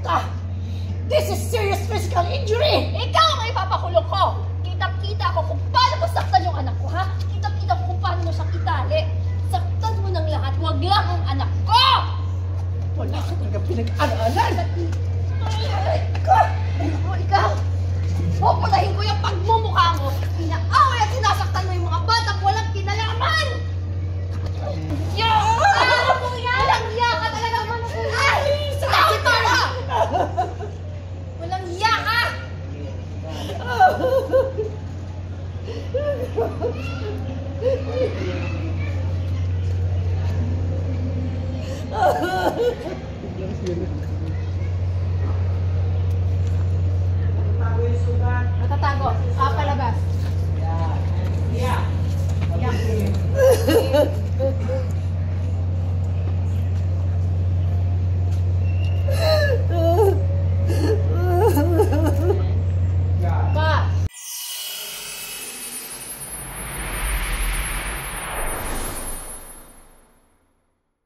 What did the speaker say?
kita! This is serious physical injury! Ikaw ang ipapakulong ko! Kitang-kita ko kung paano mo saktan yung anak ko, ha? Kitang-kita ko kung paano mo siyang itali. Saktan mo ng lahat, wag lang ang anak ko! Wala ka talagang pinag-aralan! Ikaw! Pupulahin ko yung pagmumukha mo! Inaaway at sinasaktan mo yung mga batang walang kinalaman! Walang iya ka talaga, manukuha! Sakit ka na! Walang iya ka! Matatago.